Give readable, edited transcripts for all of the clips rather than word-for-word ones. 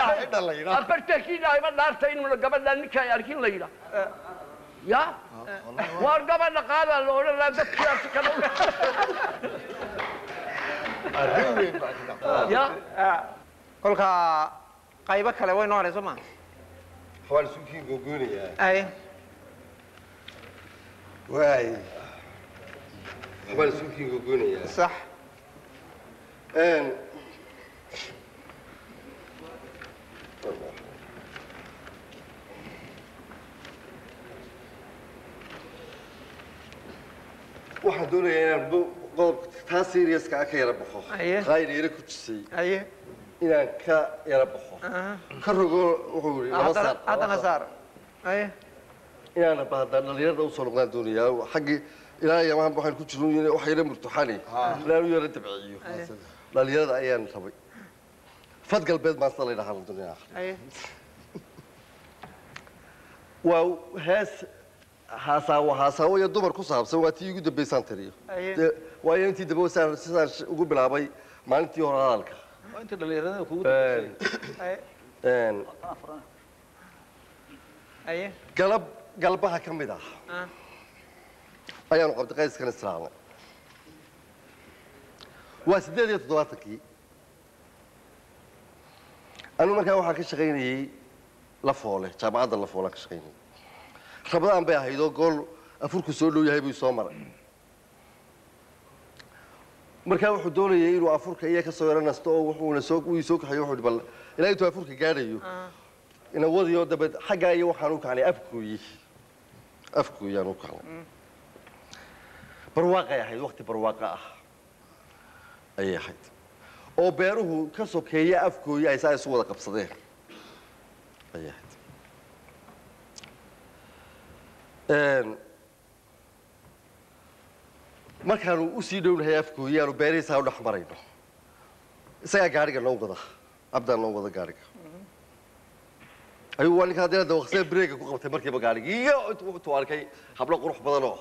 حد الله يلا أبرتكين هاي من نارتين من قبل لأنك ياركين ليلا يا وقبل قال الله لا تذكر تكلم يا كل قايبك كلا وين نور اسمه حوالي سكين جوجوني يعني أي واي حوالي سكين جوجوني يعني صح waxaan doonayaa inaan qodobka taa seriouska ka yara baxo qayr yara ku tusay inaan ka yara baxo ka rogo wuxuu yiri laba saar hadana saar inaan dhalinyarada u soo noqdaan doonayaa xaggii ilaa yamaan waxaan ku jirno inay wax yara murtuxani inaan u yara dabciyo dhalinyarada ayaan rabay fad galbeed baan sala dhahaan doonayaa waa hees هاساو يا دمر كوساب سواتي يقول دبي سانتريو واي انتي دبو سان سان ugu bilaabay maalintii hore hadalka inta dhalinyarada kugu dibay galbaha kamid ah ayaan qabtay qayskan islaamna waa 87kii anu markaa waxaan ka shaqeynayay la foole jaamacadda la foole ka shaqeynayay rabadaan bay ahayd oo gool afurku soo dhow yahay buu soo maray markaa wuxuu doonayay inuu afurka iyaga ka soo yaranasto oo wuxuuna soo kaxayo wuxuu bal ilaa intuu afurka gaadhayo ina wadiyo dabad xagga iyo waxaan u kacnay afkooyaan u kacnay barwaaqay ahayd waqti barwaaqa ah ayay ahayd oo beeruhu ka sokeeya afkooya ay saa isu wada qabsadeen ayay ahayd markaanu u sii dhownahay afkooyi aanu beerihiisaa u dhex marayno isagaa gaariga noo wada abdaan noo wada gaariga ayuu waa ninkaa dee dawaqsee breega ku qabtay markiiba gaariga iyo intuu arkay hablo qurux badan oo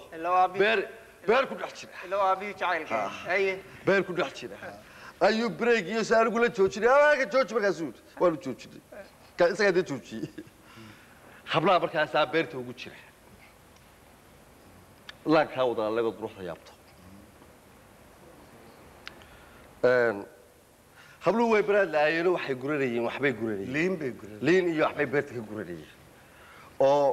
beer ku dhex jira beer ku dhex jira ayuu breeg iyo si anigu la joojinay ka jooji markaasuu waanu joojinay isagaa dee joojiyey hablaha markaasaa beerta ugu jira laankaa wada laga quruxda yaabto habluhu way baraad laayeen waxay guranayeen waxbay guranayeen liin iyo waxbay beerta ka guranayeen oo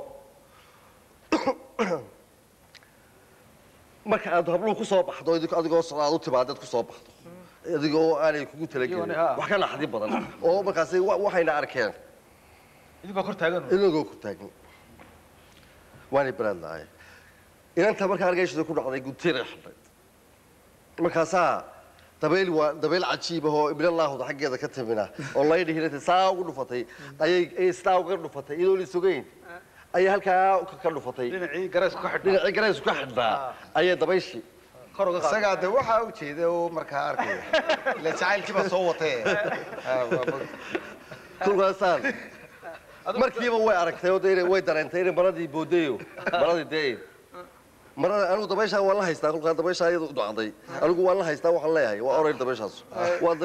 marka aad habluhu ku soo baxdo adigoo socdaad u timaadad ku soo baxdo adigoo aanay kugu talagelin wax ka naxdi badan oo markaas waxayna arkeen idinka kor taagan waanay baraad laayeen inanta markaa argayshada ku dhacday gudtira xabad markaasaa dabeyl cajiib ah oo ibn allaahda xaggeeda ka timina oo layidhi hinata saa ugu dhufatay ayay sidaa uga dhufatay iyadoo la sugayn ayay halkaa ka dhufatay dhinacii garaysku ka xidhnaa ayay dabayshii isagaa de waxaa u jeeda oo markaa arkaya ila jacaylkiiba soo watee kulkaasaan markiiba way aragtay oo way dareentay inay maradii boodayo maradii dee marada anigu dabayshaa waan la haystaa kulkaa dabayshaa iyadu dhacday anigu waan la haystaa waxaan leeyahay waa oray dabayshaas waa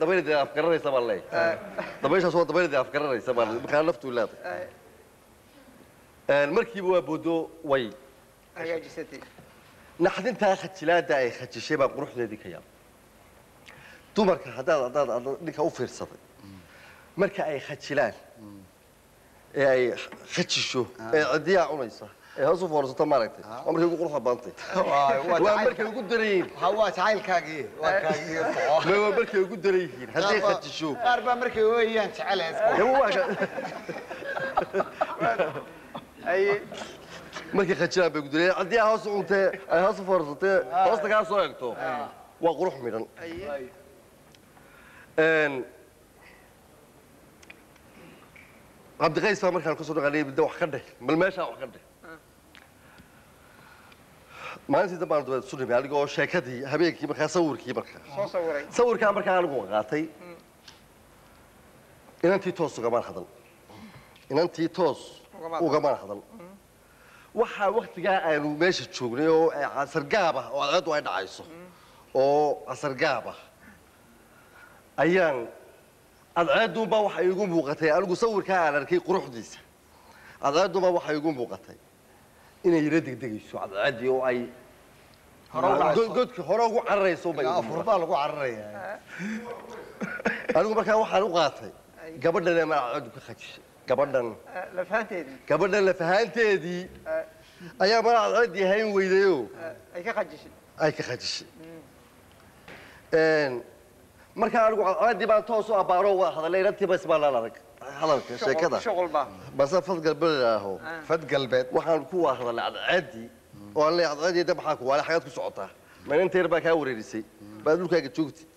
dabayladii afgaranaysa baan leeyahay dabayshaas waa dabayladii afgaranaysa baan markaa naftuu leedahay markiiba waa boodo way naxdintaa khajilaada ay khajishay baa quruxdeedii ka yaab dumarka haddaad ninka u fiirsaday marka ay khajilaan ee ay khajisho ee cidiyaa cunaysa هذا صفر ستة ماركتي عمري يقول روح بانتي وأمريكا يقول درين هو تعال كاجي وكاجي ما هو أمريكا يقول درين هذا خدت شو قارب أمريكا هو يان تعال هو أي أمريكا خدتها بيقول درين عندي هاوس أنت هاوس صفر ستة هاوس تكاس صايرته وقروح ميران عبد الغيث فامر كان كسر غني بده وحكده بالماشى وحكده ما أنت طبعاً تبغى تصير بيالك أو شاكدي هبيك كي بخا صور كي بخا صور كان بركان أنا قاطي إن أنتي توس وكمان خدل إن أنتي توس وكمان خدل وقت جاء إنه ماشي تشوفني أو عصر جابه أو عاد واحد عايزه أو عصر جابه أيام adceedu baa waxa igu muuqatay anigu sawirka aan arkay quruxdiisa adceedu baa waxa igu muuqatay inay yara degdegayso adceedii oo ay godka hore ugu cararayso bay furba lagu cararayaa anigu markaa waxaan u qaatay gabadhan ma adceedu ka khajishay gabadhan la fahanteedii ayaa ma adceedii hayn weydayo ay ka khajishay markaa anigu adceedii baan toos u abbaaro waa hadalay inantii bas baan la arag hadalka sheekada base fadgalbeed aho fadgalbeed waxaan ku waa hadalay adceedii oo aan leeyahay adceedii dab maxaa ku waala xagaad ku socotaa ma inta yar baa kaa wareerisay baad dhulkaaga joogtid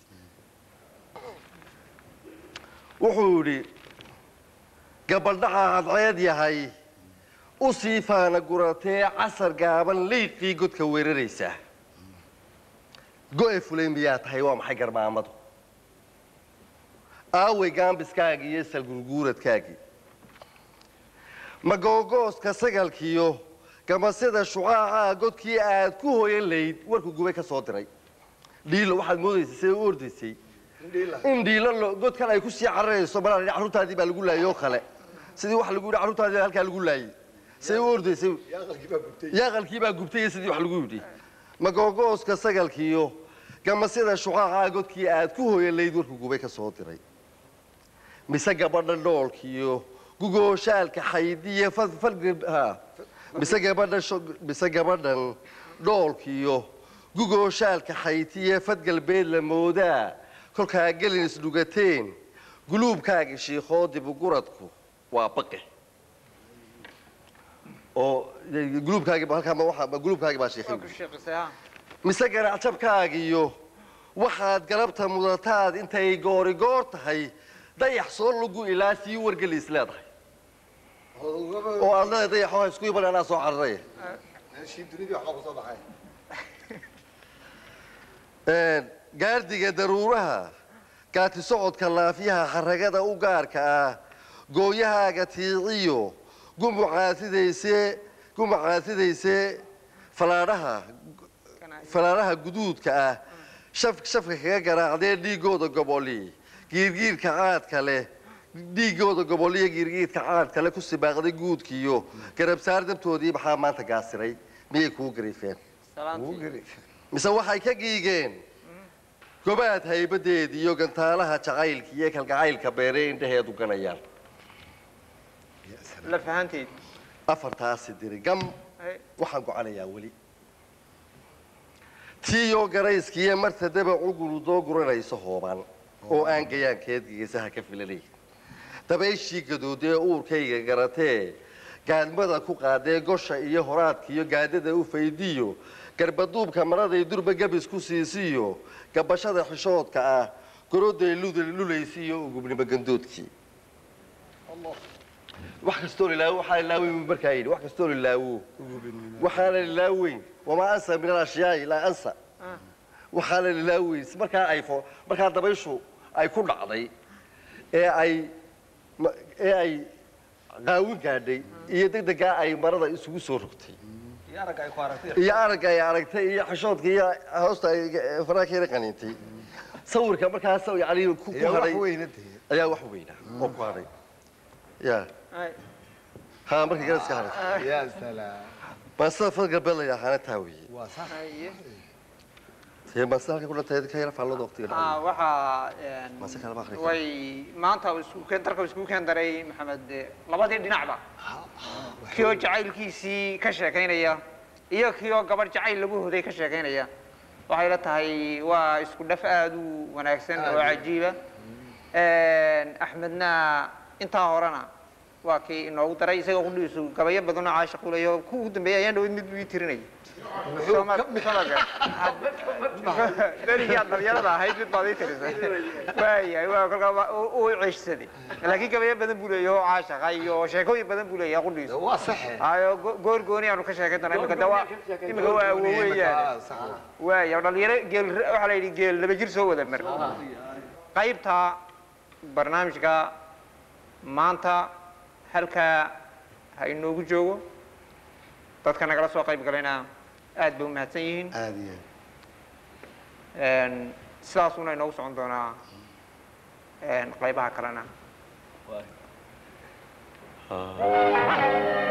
wuxuu yidhi gabaldhaca adceed yahay u sii faana guratee casar gaaban liiqii godka weeraraysa go'e fulay miyaa tahay waa maxay garmaamadu aaway gaambiskaagii iyo salgurguuradkaagii ma googooska sagalkiyo gamasida shucaaca godkii aad ku hoyan layd warku gubay ka soo diray dhiilo waxaad moodaysay siday u ordaysay in dhiilo godkan ay ku sii cararayso malaa carruurtaadii baa lagu laayay oo kale sidii wax lagu yidhi carruurtaadii halkaa lagu laayay siday u ordaysay yaaqalkii baa gubtay iyo sidii wax lagu yidhi ma googooska sagalkiyo gamasida shucaaca godkii aad ku hoyan layd warku gubay ka soo diray mise gabadha dhoolkiyo gugooshaalka xaydiye mise gabadhan dhoolkiyo gugooshaalka xaytiye fadgalbeed la moodaa kolkaa gelin isdhugateen guluubkaaga shiikoo dibuguradku waa baqe oo guluubkaagii baa shiikhay mise garaacjabkaagiyo waxaad galabta mudataad intay goorigoor tahay dayax soo lugu ilaa sii wargelis leedahay oo aad leedahay dayaxoo isku iban anaa soo cararaya gaardiga daruuraha gaati socodka laafiyaha xaragada u gaarka ah gooyahaaga tiiciyo gumucaasidaysee falaadhaha guduudka ah shafka kaga garaacdee dhiigooda goboli giirgiirka caadka leh dhiigooda goboliyo giirgiirka caadka leh ku sibaaqday guudkiiyo garabsaar dabtoodii maxaa maanta gaasiray miyay kuu gariifeen mise waxay ka giigeen gobaad haybadeedii iyo gantaalaha jacaylka iyo kalgacaylka beeree indhaheedu ganayaan afartaasi diri gam waxaan gocanayaa weli tiiyoo garayskiiyo marta dabacu gurudoo guranayso hoobaan oo aan gayaankeed geesaha ka filanay dabayshii gadoodee uurkayga garatee gaadmada ku qaadee gosha iyo horaadkiiyo gaadada u faydiyo garbaduubka maraday durba gabis ku siisiyo gabashada xishoodka ah goroday lulaysiiyo ugubnimo gandoodkii wax kastoo lilaawo waxaa lilaaweyn markaa yidhi wax kastoo lilaawo waxaana lilaaweyn wamaa ansa min alashyaai laa ansa waxaana lilaaweyn markaa dabayshu ay ku dhacday ee ay qaawin gaadhay iyo degdegaa ay marada isugu soo rogtay iyo aragga ay aragtay iyo xishoodka iyo hoosta ay faraankeeda qaniintay sawirka markaas yani ku hadhay ayaa wax weynaa oo ku hadhay ya ها مركي جالس كهرب يا سلام بس فرق بين أنا تاوي هي بس هذا كله تهدي كهيرة فعلوا ضغطي وحى بس كهرب آخر وي ما أنت وسكوكين ترك وسكوكين دري محمد لبادي دينعبا كيو جعيل كيسي كشة كينيا إياه كيو قبر جعيل لبوه ذي كشة كينيا وحيلتها هي وسكون دفعة وناكسن وعجيبة أحمدنا انت هورنا وكي إنه ترى يسوي كل كبايا بدون عاشق ولا يو كود بيا يندو مدوي تريني سوما دري يا دري يا هاي جد بعدين تريزه باي أيوة كل كبا أو عيش سدي لكن كبايا بدن بولا يو عاشق أيوة شيكوي بدن بولا يا كل يسوي هو صح أيوة غور أنا كشيء كده أنا كدوا إما هو ويا ويا ودليل جيل على جيل لبيجير سوى ده مر قيبتها برنامج كا maanta halka ha inoogu joogo dadka nagala soo qayb galayna aad bay u mahadsan yihiin sidaas una inoogu socon doonaa qaybaha kalena Ah.